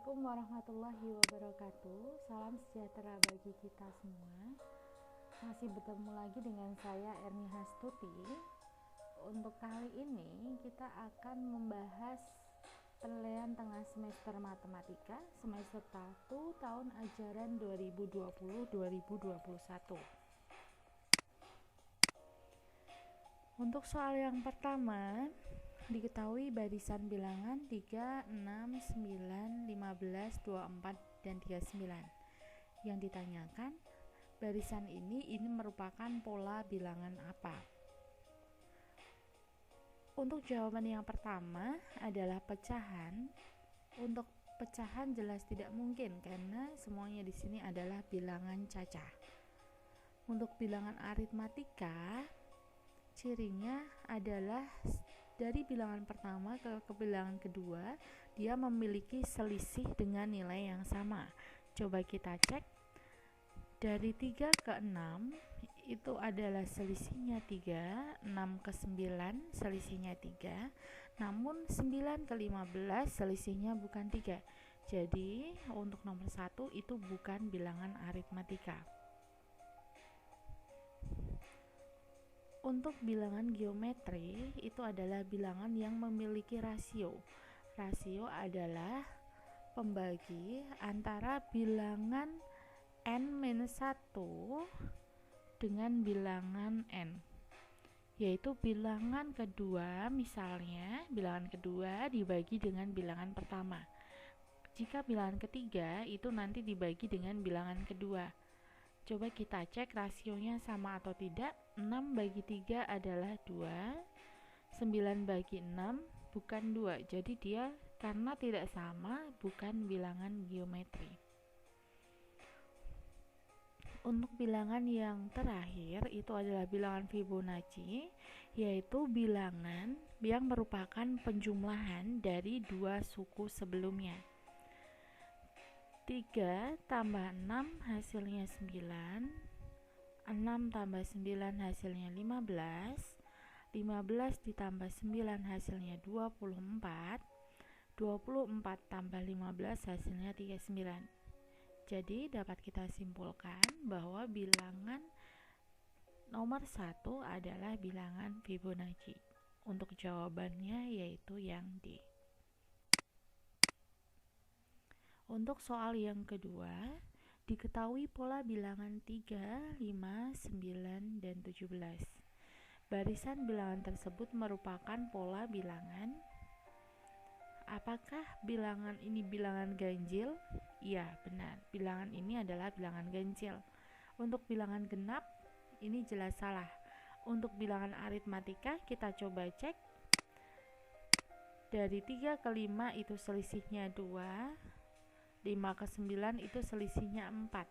Assalamualaikum warahmatullahi wabarakatuh. Salam sejahtera bagi kita semua. Masih bertemu lagi dengan saya Erni Hastuti. Untuk kali ini kita akan membahas penilaian tengah semester matematika semester 1 tahun ajaran 2020-2021. Untuk soal yang pertama, diketahui barisan bilangan 3, 6, 9, 15, 24, dan 39. Yang ditanyakan, barisan ini merupakan pola bilangan apa? Untuk jawaban yang pertama adalah pecahan. Untuk pecahan jelas tidak mungkin karena semuanya di sini adalah bilangan cacah. Untuk bilangan aritmatika, cirinya adalah dari bilangan pertama ke bilangan kedua, dia memiliki selisih dengan nilai yang sama. Coba kita cek. Dari 3 ke 6 itu adalah selisihnya 3, 6 ke 9 selisihnya 3, namun 9 ke 15 selisihnya bukan 3. Jadi untuk nomor 1 itu bukan bilangan aritmatika. Untuk bilangan geometri itu adalah bilangan yang memiliki rasio. Rasio adalah pembagi antara bilangan n-1 dengan bilangan n. Yaitu bilangan kedua, misalnya bilangan kedua dibagi dengan bilangan pertama. Jika bilangan ketiga itu nanti dibagi dengan bilangan kedua. Coba kita cek rasionya sama atau tidak. 6 bagi 3 adalah 2, 9 bagi 6 bukan 2. Jadi dia karena tidak sama bukan bilangan geometri. Untuk bilangan yang terakhir itu adalah bilangan Fibonacci, yaitu bilangan yang merupakan penjumlahan dari dua suku sebelumnya. 3 tambah 6 hasilnya 9, 6 tambah 9 hasilnya 15, 15 ditambah 9 hasilnya 24, 24 tambah 15 hasilnya 39. Jadi dapat kita simpulkan bahwa bilangan nomor 1 adalah bilangan Fibonacci. Untuk jawabannya yaitu yang D. Untuk soal yang kedua, diketahui pola bilangan 3, 5, 9, dan 17. Barisan bilangan tersebut merupakan pola bilangan. Apakah bilangan ini bilangan ganjil? Iya, benar. Bilangan ini adalah bilangan ganjil. Untuk bilangan genap, ini jelas salah. Untuk bilangan aritmatika, kita coba cek. Dari 3 ke 5 itu selisihnya 2. 5 ke 9 itu selisihnya 4.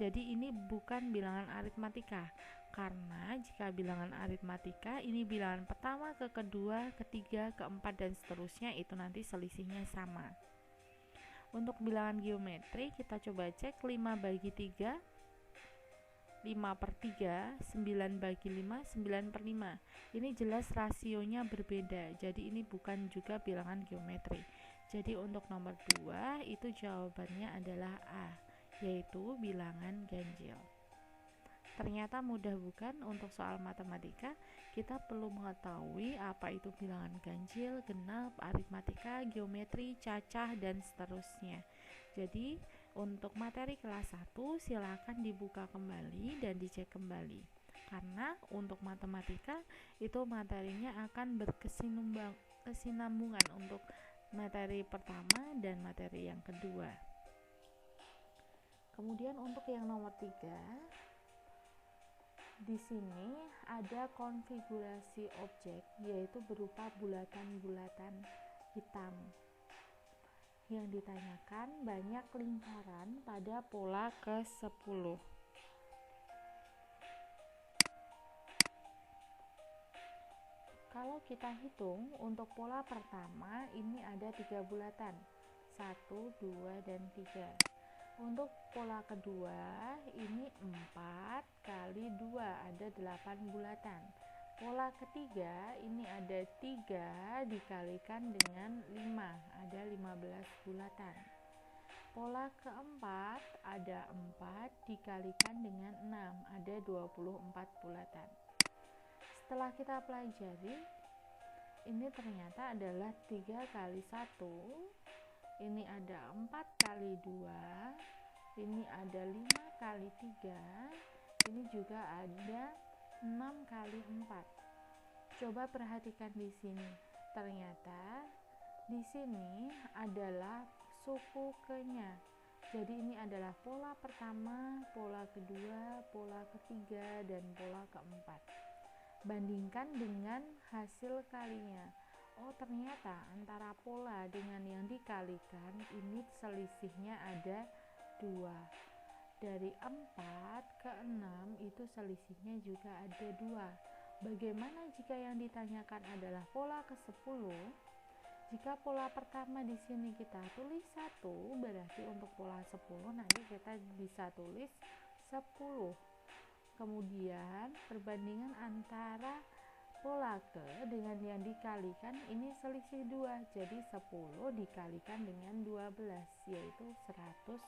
Jadi ini bukan bilangan aritmatika. Karena jika bilangan aritmatika, ini bilangan pertama ke kedua, ketiga, keempat, dan seterusnya itu nanti selisihnya sama. Untuk bilangan geometri, kita coba cek. 5 bagi 3, 5 per 3, 9 bagi 5, 9 per 5. Ini jelas rasionya berbeda. Jadi ini bukan juga bilangan geometri. Jadi untuk nomor 2 itu jawabannya adalah A, yaitu bilangan ganjil. Ternyata mudah bukan? Untuk soal matematika kita perlu mengetahui apa itu bilangan ganjil, genap, aritmatika, geometri, cacah, dan seterusnya. Jadi untuk materi kelas 1 silakan dibuka kembali dan dicek kembali. Karena untuk matematika itu materinya akan berkesinambungan untuk materi pertama dan materi yang kedua. Kemudian untuk yang nomor 3, di sini ada konfigurasi objek, yaitu berupa bulatan-bulatan hitam. Yang ditanyakan banyak lingkaran pada pola ke-10. Kalau kita hitung untuk pola pertama ini ada 3 bulatan, 1, 2, dan 3. Untuk pola kedua ini 4 kali 2 ada 8 bulatan. Pola ketiga ini ada 3 dikalikan dengan 5 ada 15 bulatan. Pola keempat ada 4 dikalikan dengan 6, ada 24 bulatan. Setelah kita pelajari, ini ternyata adalah 3 kali 1, ini ada 4 kali 2, ini ada 5 kali 3, ini juga ada 6 kali 4. Coba perhatikan di sini. Ternyata di sini adalah suku ke-nya. Jadi ini adalah pola pertama, pola kedua, pola ketiga, dan pola keempat. Bandingkan dengan hasil kalinya. Oh, ternyata antara pola dengan yang dikalikan ini selisihnya ada 2. Dari 4 ke 6 itu selisihnya juga ada 2. Bagaimana jika yang ditanyakan adalah pola ke-10? Jika pola pertama di sini kita tulis 1, berarti untuk pola 10 nanti kita bisa tulis 10. Kemudian perbandingan antara pola ke dengan yang dikalikan ini selisih 2. Jadi 10 dikalikan dengan 12 yaitu 120.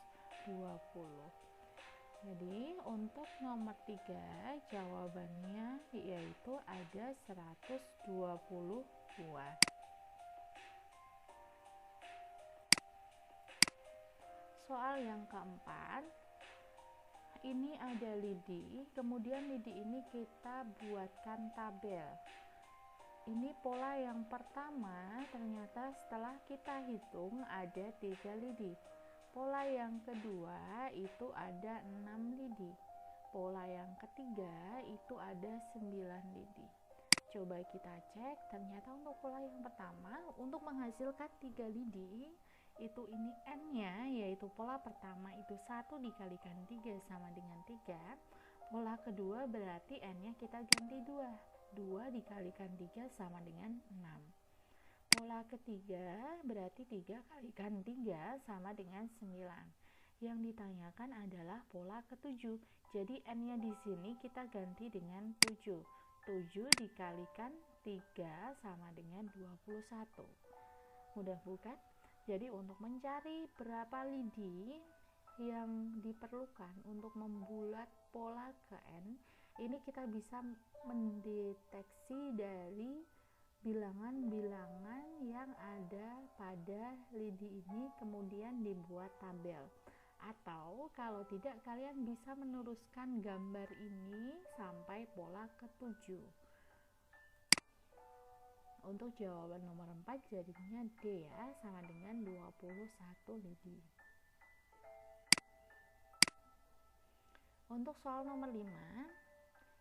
Jadi untuk nomor 3 jawabannya yaitu ada 120 buah. Soal yang keempat, ini ada lidi, kemudian lidi ini kita buatkan tabel. Ini pola yang pertama, ternyata setelah kita hitung ada 3 lidi. Pola yang kedua itu ada 6 lidi. Pola yang ketiga itu ada 9 lidi. Coba kita cek, ternyata untuk pola yang pertama, untuk menghasilkan 3 lidi, itu ini n-nya, yaitu pola pertama itu 1 dikalikan 3 sama dengan 3. Pola kedua berarti n-nya kita ganti 2. 2 dikalikan 3 sama dengan 6. Pola ketiga berarti 3 kalikan 3 sama dengan 9. Yang ditanyakan adalah pola ketujuh. Jadi n-nya di sini kita ganti dengan 7. 7 dikalikan 3 sama dengan 21. Mudah bukan? Jadi untuk mencari berapa lidi yang diperlukan untuk membuat pola ke n, ini kita bisa mendeteksi dari bilangan-bilangan yang ada pada lidi ini, kemudian dibuat tabel. Atau kalau tidak, kalian bisa meneruskan gambar ini sampai pola ke-7. Untuk jawaban nomor 4 jadinya D ya, sama dengan 21 lidi. Untuk soal nomor 5,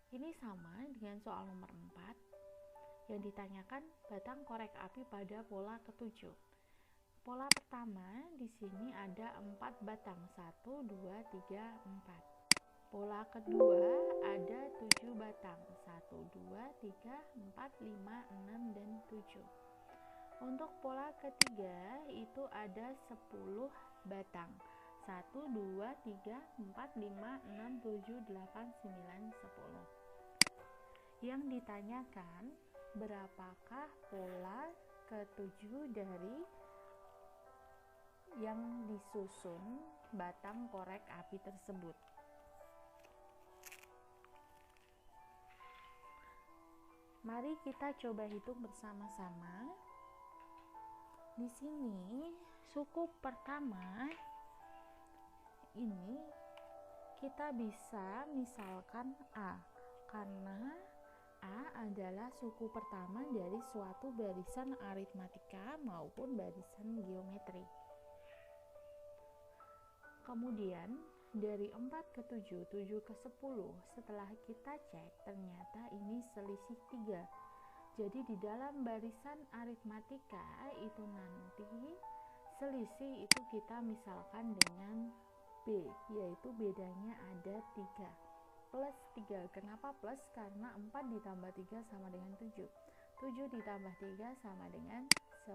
ini sama dengan soal nomor 4. Yang ditanyakan batang korek api pada pola ke-7. Pola pertama di sini ada 4 batang, 1, 2, 3, 4. Pola kedua ada 7 batang, 1, 2, 3, 4, 5, 6, dan 7. Untuk pola ketiga itu ada 10 batang, 1, 2, 3, 4, 5, 6, 7, 8, 9, 10. Yang ditanyakan berapakah pola ke-7 dari yang disusun batang korek api tersebut. Mari kita coba hitung bersama-sama. Di sini suku pertama ini kita bisa misalkan A, karena A adalah suku pertama dari suatu barisan aritmatika maupun barisan geometri. Kemudian dari 4 ke 7, 7 ke 10, setelah kita cek ternyata ini selisih 3. Jadi di dalam barisan aritmatika itu nanti selisih itu kita misalkan dengan B, yaitu bedanya ada 3. Plus 3. Kenapa plus? Karena 4 ditambah 3 sama dengan 7. 7 ditambah 3 sama dengan 10.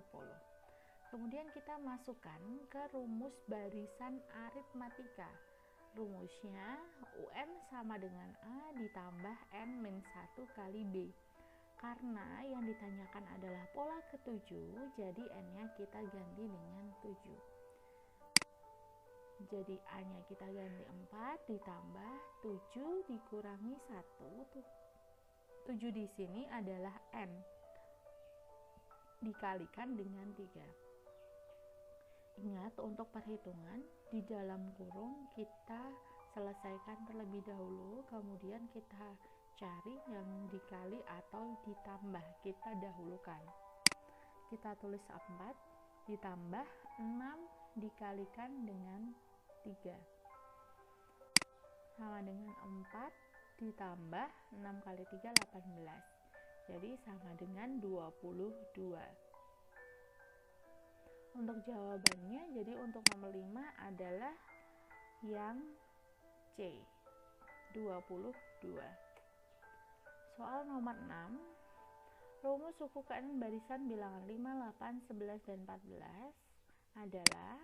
Kemudian kita masukkan ke rumus barisan aritmatika. Rumusnya UN sama dengan A ditambah N-1 kali B. Karena yang ditanyakan adalah pola ke-7, jadi N-nya kita ganti dengan 7. Jadi A-nya kita ganti 4 ditambah 7 dikurangi 1. 7 di sini adalah N dikalikan dengan 3. Ingat, untuk perhitungan di dalam kurung kita selesaikan terlebih dahulu, kemudian kita cari yang dikali atau ditambah, kita dahulukan. Kita tulis 4 ditambah 6 dikalikan dengan 3 sama dengan 4 ditambah 6 kali 3 18, jadi sama dengan 22. Untuk jawabannya, jadi untuk nomor 5 adalah yang C, 22. Soal nomor 6, rumus suku ke-n barisan bilangan 5, 8, 11, dan 14 adalah,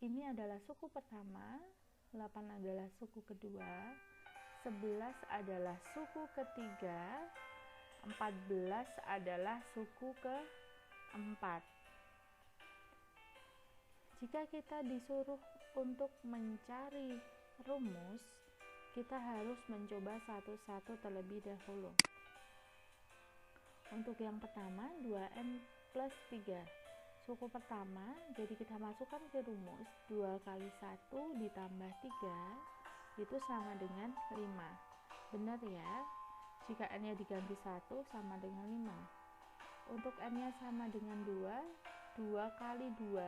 ini adalah suku pertama, 8 adalah suku kedua, 11 adalah suku ketiga, 14 adalah suku keempat. Jika kita disuruh untuk mencari rumus, kita harus mencoba satu-satu terlebih dahulu. Untuk yang pertama, 2n plus 3. Suku pertama, jadi kita masukkan ke rumus 2 kali 1 ditambah 3 itu sama dengan 5. Benar ya? Jika n-nya diganti 1 sama dengan 5. Untuk n-nya sama dengan 2, 2 kali 2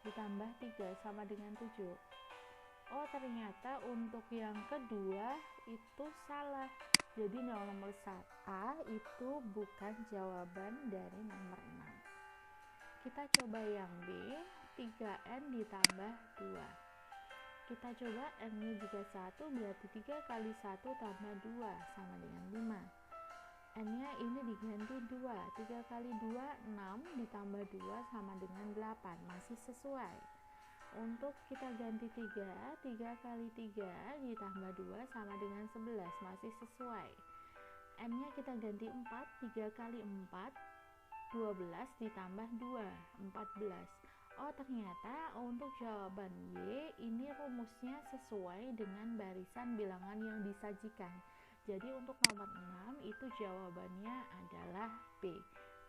ditambah 3 sama dengan 7. Oh, ternyata untuk yang kedua itu salah. Jadi nomor A itu bukan jawaban dari nomor 6. Kita coba yang B, 3n ditambah 2. Kita coba n-nya juga 1, berarti 3 kali 1 tambah 2 sama dengan 5. N-nya ini diganti 2, 3 kali 2, 6 ditambah 2 sama dengan 8, masih sesuai. Untuk kita ganti 3, 3 kali 3 ditambah 2 sama dengan 11, masih sesuai. N-nya kita ganti 4, 3 kali 4, 12 ditambah 2, 14. Oh, ternyata untuk jawaban Y ini rumusnya sesuai dengan barisan bilangan yang disajikan. Jadi untuk nomor 6 itu jawabannya adalah B,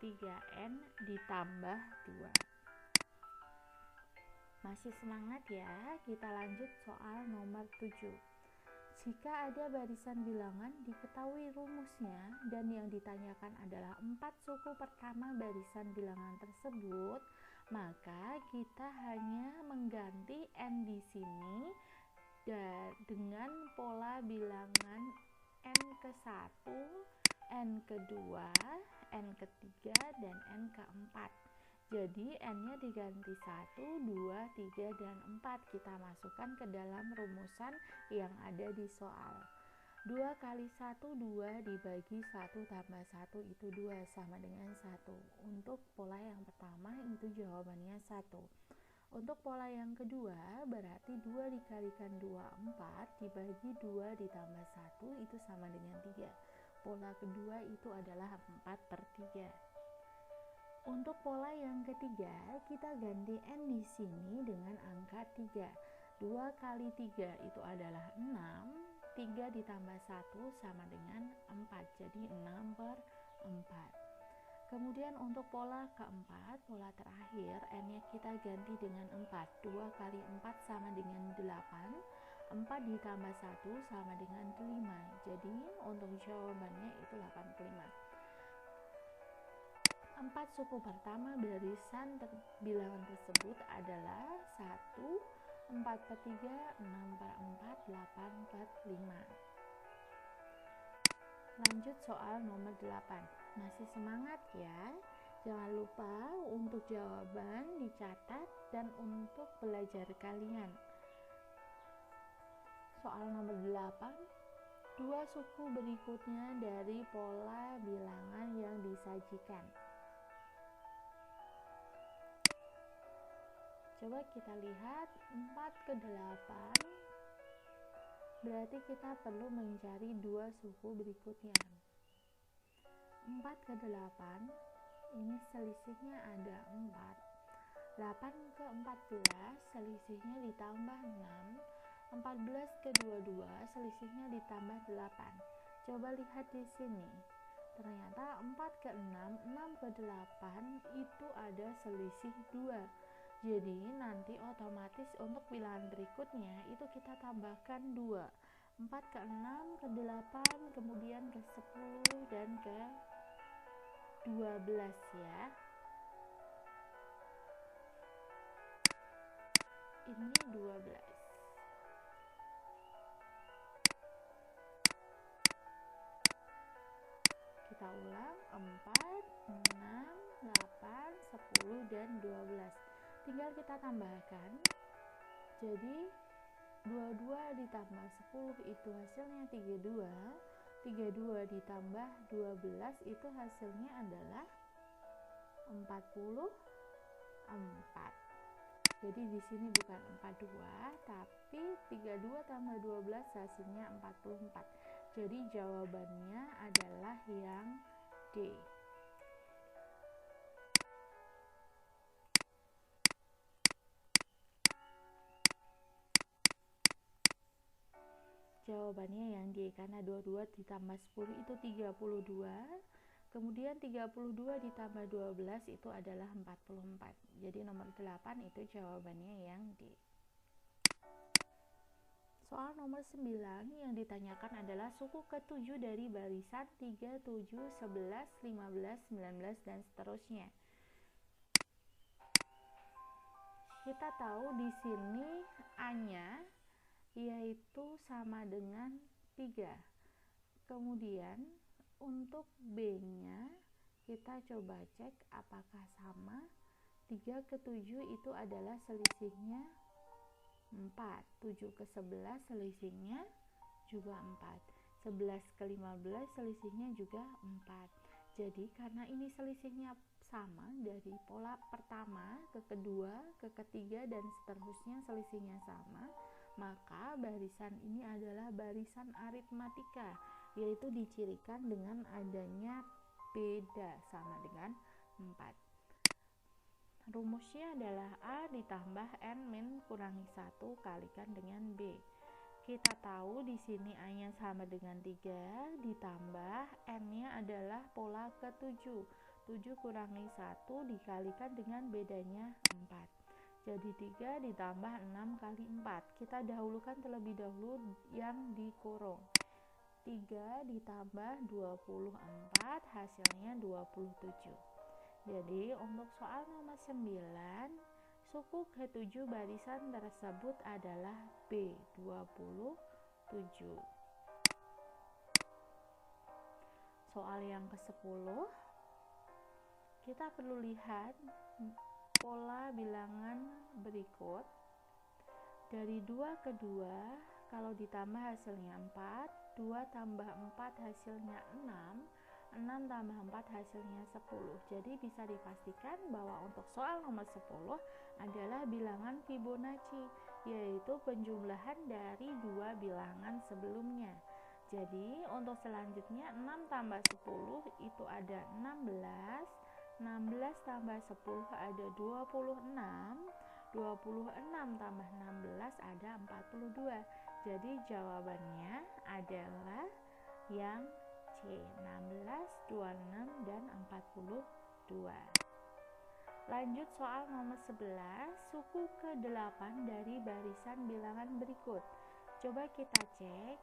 3n ditambah 2. Masih semangat ya? Kita lanjut soal nomor 7. Jika ada barisan bilangan diketahui rumusnya dan yang ditanyakan adalah 4 suku pertama barisan bilangan tersebut, maka kita hanya mengganti n di sini dengan pola bilangan n ke-1, n ke-2, n ke-3, dan n ke-4. Jadi n-nya diganti 1, 2, 3, dan 4. Kita masukkan ke dalam rumusan yang ada di soal. 2 kali 1, 2 dibagi 1 tambah 1 itu 2 sama dengan 1. Untuk pola yang pertama itu jawabannya 1. Untuk pola yang kedua berarti 2 dikalikan 2, 4 dibagi 2 ditambah 1 itu sama dengan 3. Pola kedua itu adalah 4/3. Untuk pola yang ketiga, kita ganti n di sini dengan angka 3. 2 kali 3 itu adalah 6, 3 ditambah 1 sama dengan 4, jadi 6/4. Kemudian untuk pola keempat, pola terakhir, n-nya kita ganti dengan 4. 2 kali 4 sama dengan 8, 4 ditambah 1 sama dengan 5. Jadi untuk jawabannya itu 85. 4 suku pertama barisan bilangan tersebut adalah 1, 4/3, 6/4, 8/5. Lanjut soal nomor 8. Masih semangat ya? Jangan lupa untuk jawaban dicatat dan untuk belajar kalian. Soal nomor 8. 2 suku berikutnya dari pola bilangan yang disajikan. Coba kita lihat 4 ke 8, berarti kita perlu mencari 2 suku berikutnya. 4 ke 8, ini selisihnya ada 4. 8 ke 14 selisihnya ditambah 6, 14 ke 22 selisihnya ditambah 8. Coba lihat di sini. Ternyata 4 ke 6, 6 ke 8 itu ada selisih 2. Jadi nanti otomatis untuk bilangan berikutnya itu kita tambahkan 2. 4 ke 6 ke 8, kemudian ke 10 dan ke 12 ya. Ini 12. Kita ulang, 4, 6, 8, 10 dan 12. Tinggal kita tambahkan. Jadi 22 ditambah 10 itu hasilnya 32. 32 ditambah 12 itu hasilnya adalah 44. Jadi di sini bukan 42, tapi 32 tambah 12 hasilnya 44. Jadi jawabannya adalah yang D. Jawabannya yang D, karena 22 ditambah 10 itu 32. Kemudian 32 ditambah 12 itu adalah 44. Jadi nomor 8 itu jawabannya yang D. Soal nomor 9 yang ditanyakan adalah suku ke-7 dari barisan 3, 7, 11, 15, 19, dan seterusnya. Kita tahu di sini A-nya yaitu sama dengan 3. Kemudian untuk B-nya kita coba cek apakah sama. 3 ke 7 itu adalah selisihnya 4. 7 ke 11 selisihnya juga 4. 11 ke 15 selisihnya juga 4. Jadi karena ini selisihnya sama, dari pola pertama ke kedua, ke ketiga, dan seterusnya selisihnya sama, maka barisan ini adalah barisan aritmatika, yaitu dicirikan dengan adanya beda sama dengan 4. Rumusnya adalah A ditambah N min kurangi 1 kalikan dengan B. Kita tahu di sini A-nya sama dengan 3 ditambah N-nya adalah pola ke-7. 7 kurangi 1 dikalikan dengan bedanya 4. Jadi 3 ditambah 6 kali 4. Kita dahulukan terlebih dahulu yang dikurung. 3 ditambah 24 hasilnya 27. Jadi untuk soal nomor 9, suku ke-7 barisan tersebut adalah B, 27. Soal yang ke-10, kita perlu lihat pola bilangan berikut. Dari 2 ke 2, kalau ditambah hasilnya 4, 2 tambah 4 hasilnya 6, 6 tambah 4 hasilnya 10. Jadi bisa dipastikan bahwa untuk soal nomor 10 adalah bilangan Fibonacci, yaitu penjumlahan dari dua bilangan sebelumnya. Jadi untuk selanjutnya 6 tambah 10 itu ada 16, 16 tambah 10 ada 26, 26 tambah 16 ada 42. Jadi jawabannya adalah yang C, 16, 26, dan 42. Lanjut soal nomor 11, suku ke-8 dari barisan bilangan berikut. Coba kita cek.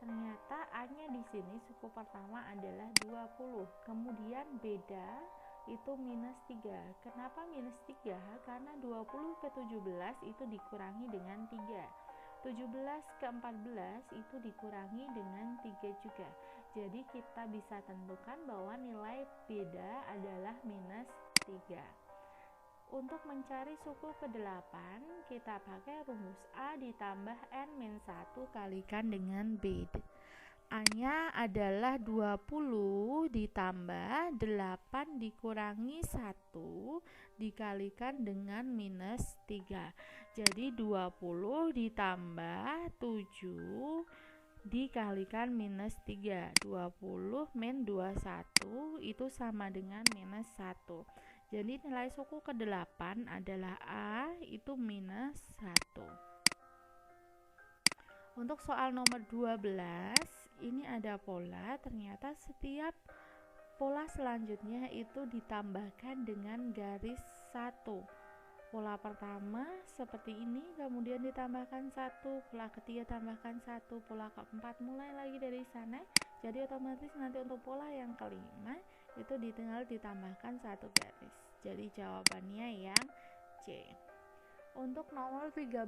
Ternyata A-nya di sini suku pertama adalah 20. Kemudian beda itu minus 3. Kenapa minus 3? Karena 20 ke 17 itu dikurangi dengan 3. 17 ke 14 itu dikurangi dengan 3 juga. Jadi kita bisa tentukan bahwa nilai beda adalah minus 3. Untuk mencari suku ke-8, kita pakai rumus A ditambah N-1 kalikan dengan B. A-nya adalah 20 ditambah 8 dikurangi 1 dikalikan dengan minus 3. Jadi 20 ditambah 7 dikalikan minus 3. 20 min 21 itu sama dengan minus 1. Jadi nilai suku ke-8 adalah A itu minus 1. Untuk soal nomor 12, ini ada pola, ternyata setiap pola selanjutnya itu ditambahkan dengan garis 1. Pola pertama seperti ini, kemudian ditambahkan 1, pola ketiga tambahkan 1, pola keempat mulai lagi dari sana. Jadi otomatis nanti untuk pola yang kelima itu tinggal ditambahkan 1 garis. Jadi jawabannya yang C. Untuk nomor 13,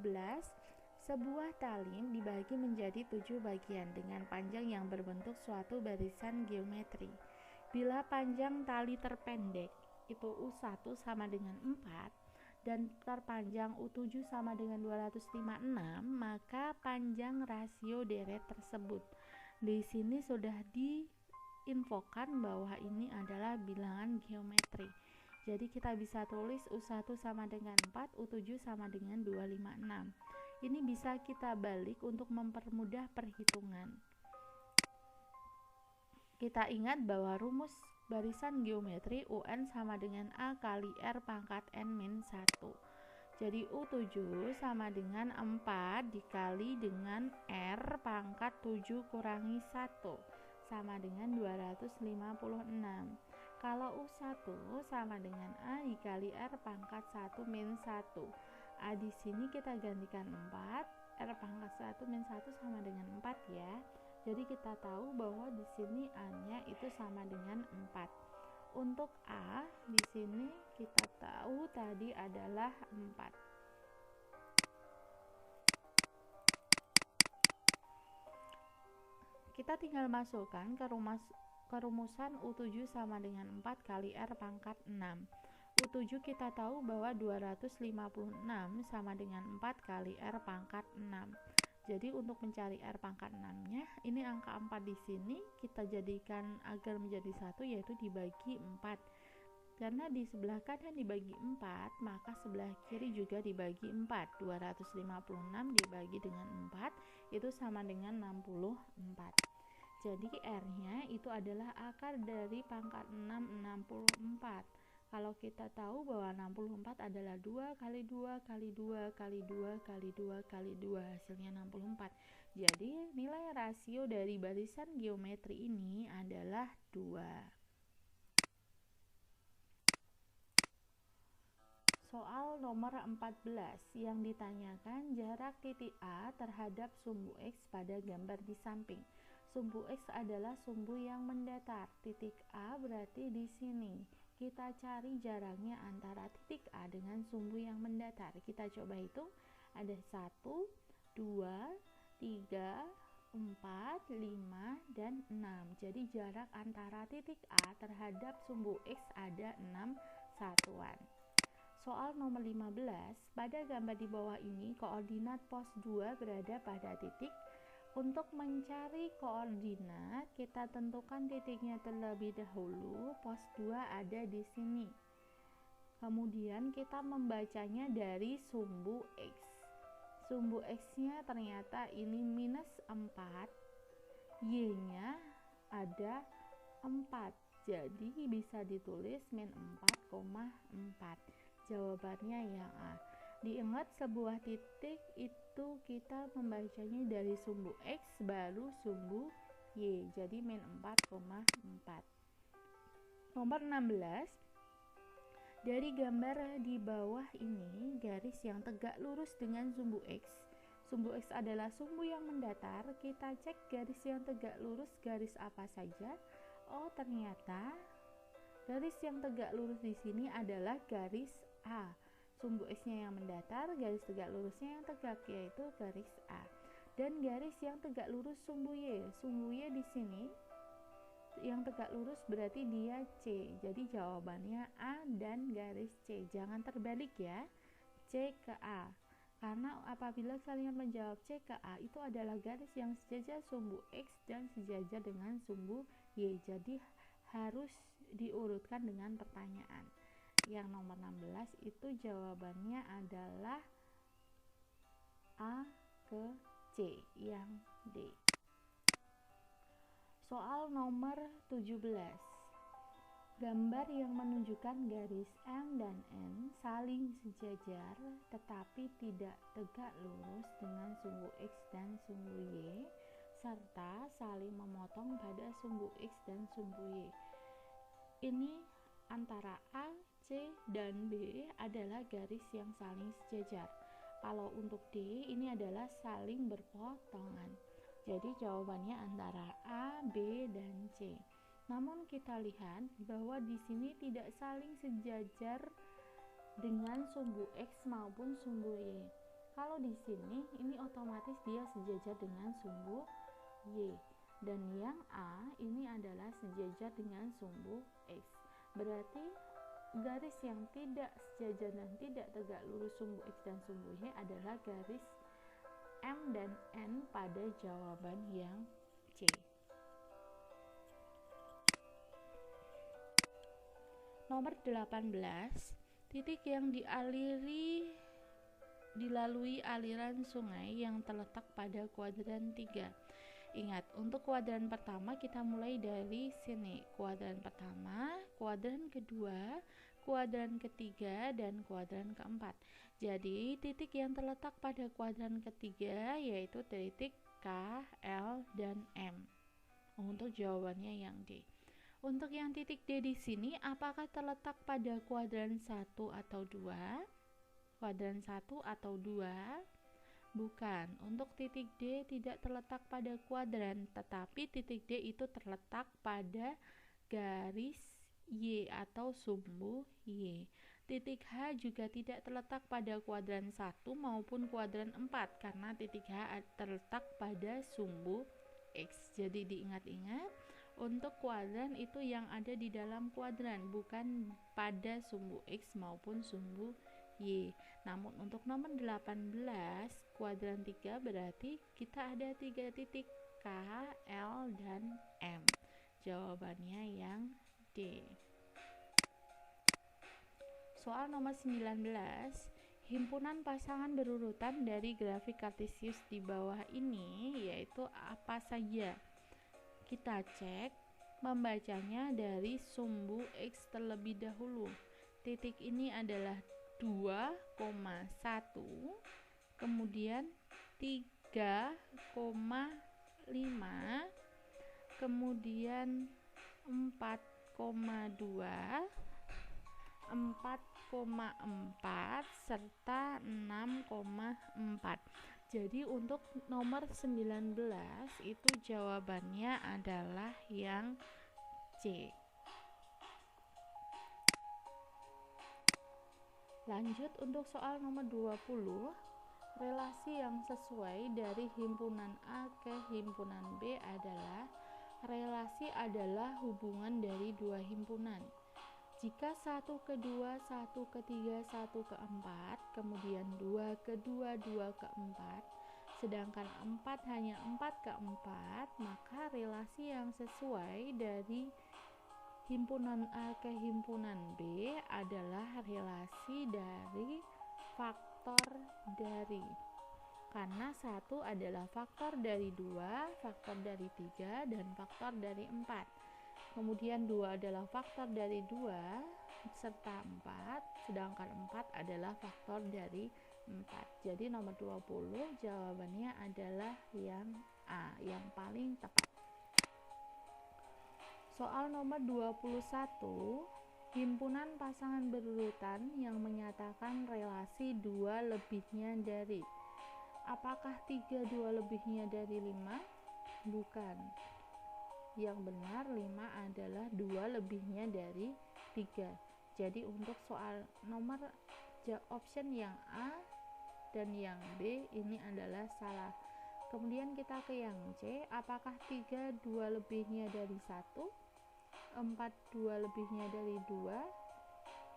sebuah tali dibagi menjadi 7 bagian dengan panjang yang berbentuk suatu barisan geometri. Bila panjang tali terpendek itu U1 sama dengan 4 dan terpanjang U7 sama dengan 256, maka panjang rasio deret tersebut. Di sini sudah diinfokan bahwa ini adalah bilangan geometri. Jadi kita bisa tulis U1 sama dengan 4, U7 sama dengan 256. Ini bisa kita balik untuk mempermudah perhitungan. Kita ingat bahwa rumus barisan geometri UN sama dengan A kali R pangkat N min 1. Jadi U7 sama dengan 4 dikali dengan R pangkat 7 kurangi 1 sama dengan 256. Kalau U1 sama dengan A dikali R pangkat 1 min 1. A di sini kita gantikan 4, R pangkat 1 min 1 sama dengan 4 ya. Jadi kita tahu bahwa di sini A-nya itu sama dengan 4. Untuk A di sini kita tahu tadi adalah 4. Kita tinggal masukkan ke rumusan U7 sama dengan 4 kali R pangkat 6. U7 kita tahu bahwa 256 sama dengan 4 kali R pangkat 6. Jadi untuk mencari R pangkat 6-nya, ini angka 4 di sini kita jadikan agar menjadi 1, yaitu dibagi 4. Karena di sebelah kanan dibagi 4, maka sebelah kiri juga dibagi 4. 256 dibagi dengan 4 itu sama dengan 64. Jadi R-nya itu adalah akar dari pangkat 6, 64. Kalau kita tahu bahwa 64 adalah 2 kali 2 kali 2 kali 2 kali 2 kali 2, hasilnya 64. Jadi nilai rasio dari barisan geometri ini adalah 2. Soal nomor 14 yang ditanyakan jarak titik A terhadap sumbu X pada gambar di samping. Sumbu X adalah sumbu yang mendatar. Titik A berarti di sini. Kita cari jaraknya antara titik A dengan sumbu yang mendatar. Kita coba hitung. Ada 1, 2, 3, 4, 5, dan 6. Jadi jarak antara titik A terhadap sumbu X ada 6 satuan. Soal nomor 15, pada gambar di bawah ini koordinat pos 2 berada pada titik. Untuk mencari koordinat, kita tentukan titiknya terlebih dahulu. Pos 2 ada di sini. Kemudian kita membacanya dari sumbu X. Sumbu X-nya ternyata ini minus 4. Y-nya ada 4. Jadi bisa ditulis min 4,4. Jawabannya yang A. Diingat sebuah titik itu kita membacanya dari sumbu X baru sumbu Y. Jadi min 4,4. Nomor 16. Dari gambar di bawah ini, garis yang tegak lurus dengan sumbu X. Sumbu X adalah sumbu yang mendatar. Kita cek garis yang tegak lurus garis apa saja. Oh, ternyata garis yang tegak lurus di sini adalah garis A. Sumbu X-nya yang mendatar, garis tegak lurusnya yang tegak, yaitu garis A. Dan garis yang tegak lurus sumbu Y. Sumbu Y di sini yang tegak lurus berarti dia C. Jadi jawabannya A dan garis C. Jangan terbalik ya. C ke A. Karena apabila kalian menjawab C ke A, itu adalah garis yang sejajar sumbu X dan sejajar dengan sumbu Y. Jadi harus diurutkan dengan pertanyaan. Yang nomor 16 itu jawabannya adalah A ke C, yang D. Soal nomor 17. Gambar yang menunjukkan garis M dan N saling sejajar tetapi tidak tegak lurus dengan sumbu X dan sumbu Y, serta saling memotong pada sumbu X dan sumbu Y. Ini antara A, C, dan B adalah garis yang saling sejajar. Kalau untuk D, ini adalah saling berpotongan. Jadi jawabannya antara A, B, dan C. Namun kita lihat bahwa di sini tidak saling sejajar dengan sumbu X maupun sumbu Y. Kalau di sini ini otomatis dia sejajar dengan sumbu Y. Dan yang A ini adalah sejajar dengan sumbu X. Berarti garis yang tidak sejajar dan tidak tegak lurus sumbu X dan sumbu Y adalah garis M dan N pada jawaban yang C. Nomor 18, titik yang dilalui aliran sungai yang terletak pada kuadran 3. Ingat, untuk kuadran pertama kita mulai dari sini. Kuadran pertama, kuadran kedua, kuadran ketiga, dan kuadran keempat. Jadi, titik yang terletak pada kuadran ketiga yaitu titik K, L, dan M. Untuk jawabannya yang D. Untuk yang titik D di sini, apakah terletak pada kuadran 1 atau 2? Kuadran 1 atau 2? Bukan. Untuk titik D tidak terletak pada kuadran, tetapi titik D itu terletak pada garis Y atau sumbu Y. Titik H juga tidak terletak pada kuadran 1 maupun kuadran 4, karena titik H terletak pada sumbu X. Jadi diingat-ingat, untuk kuadran itu yang ada di dalam kuadran, bukan pada sumbu X maupun sumbu Y. Namun untuk nomor 18, kuadran 3 berarti kita ada 3 titik K, L, dan M. Jawabannya yang D. Soal nomor 19, himpunan pasangan berurutan dari grafik kartesius di bawah ini yaitu apa saja? Kita cek membacanya dari sumbu X terlebih dahulu. Titik ini adalah 2,1, kemudian 3,5, kemudian 4,2, 4,4, serta 6,4. Jadi untuk nomor 19 itu jawabannya adalah yang C. Lanjut untuk soal nomor 20, relasi yang sesuai dari himpunan A ke himpunan B adalah relasi adalah hubungan dari dua himpunan. Jika 1 ke 2, 1 ke 3, 1 ke 4, kemudian 2 ke 2, 2 ke 4, sedangkan 4 hanya 4 ke 4, maka relasi yang sesuai dari himpunan A ke himpunan B adalah relasi dari faktor dari. Karena 1 adalah faktor dari 2, faktor dari 3, dan faktor dari 4. Kemudian 2 adalah faktor dari 2 serta 4, sedangkan 4 adalah faktor dari 4. Jadi nomor 20 jawabannya adalah yang A, yang paling tepat. Soal nomor 21, himpunan pasangan berurutan yang menyatakan relasi 2 lebihnya dari. Apakah 3 2 lebihnya dari 5? Bukan. Yang benar 5 adalah 2 lebihnya dari 3. Jadi untuk soal nomor option yang A dan yang B ini adalah salah. Kemudian kita ke yang C, apakah 3 2 lebihnya dari 1, 4 2 lebihnya dari 2,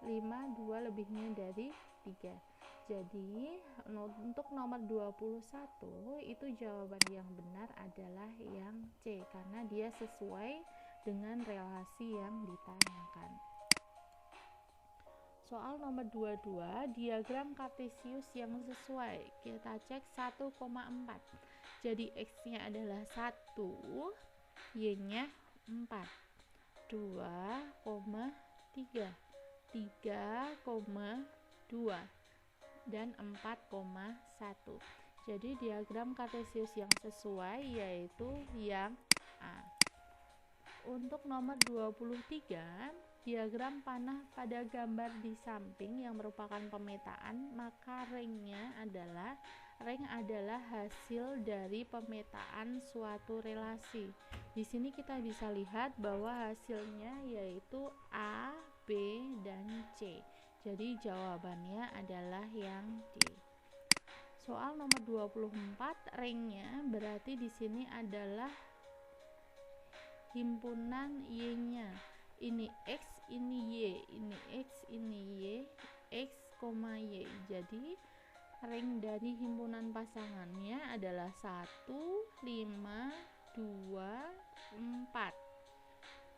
5 2 lebihnya dari 3. Jadi untuk nomor 21 itu jawaban yang benar adalah yang C, karena dia sesuai dengan relasi yang ditanyakan. Soal nomor 22, diagram kartesius yang sesuai. Kita cek 1,4. Jadi X-nya adalah 1, Y-nya 4. 2,3, 3,2, dan 4,1. Jadi diagram kartesius yang sesuai yaitu yang A. Untuk nomor 23, diagram panah pada gambar di samping yang merupakan pemetaan, maka ringnya adalah hasil dari pemetaan suatu relasi. Di sini kita bisa lihat bahwa hasilnya yaitu A, B, dan C. Jadi jawabannya adalah yang D. Soal nomor 24, ringnya berarti di sini adalah himpunan Y-nya. Ini X, ini Y, ini X, ini Y, X, Y. Jadi ring dari himpunan pasangannya adalah 1, 5, 2, 4.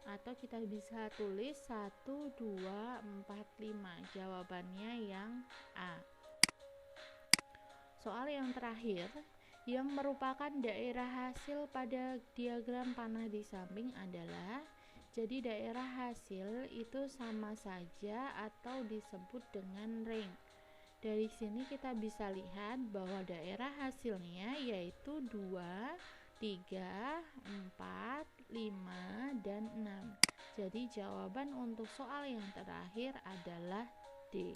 Atau kita bisa tulis 1, 2, 4, 5. Jawabannya yang A. Soal yang terakhir, yang merupakan daerah hasil pada diagram panah di samping adalah, jadi daerah hasil itu sama saja atau disebut dengan ring. Dari sini kita bisa lihat bahwa daerah hasilnya yaitu 2, 3, 4, 5, dan 6. Jadi jawaban untuk soal yang terakhir adalah D.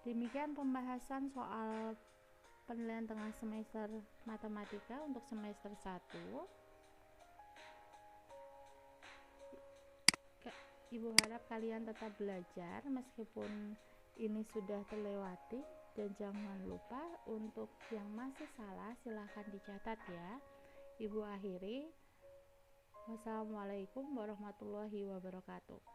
Demikian pembahasan soal penilaian tengah semester matematika untuk semester 1. Ibu harap kalian tetap belajar meskipun ini sudah terlewati, dan jangan lupa untuk yang masih salah silahkan dicatat ya. Ibu akhiri. Wassalamualaikum warahmatullahi wabarakatuh.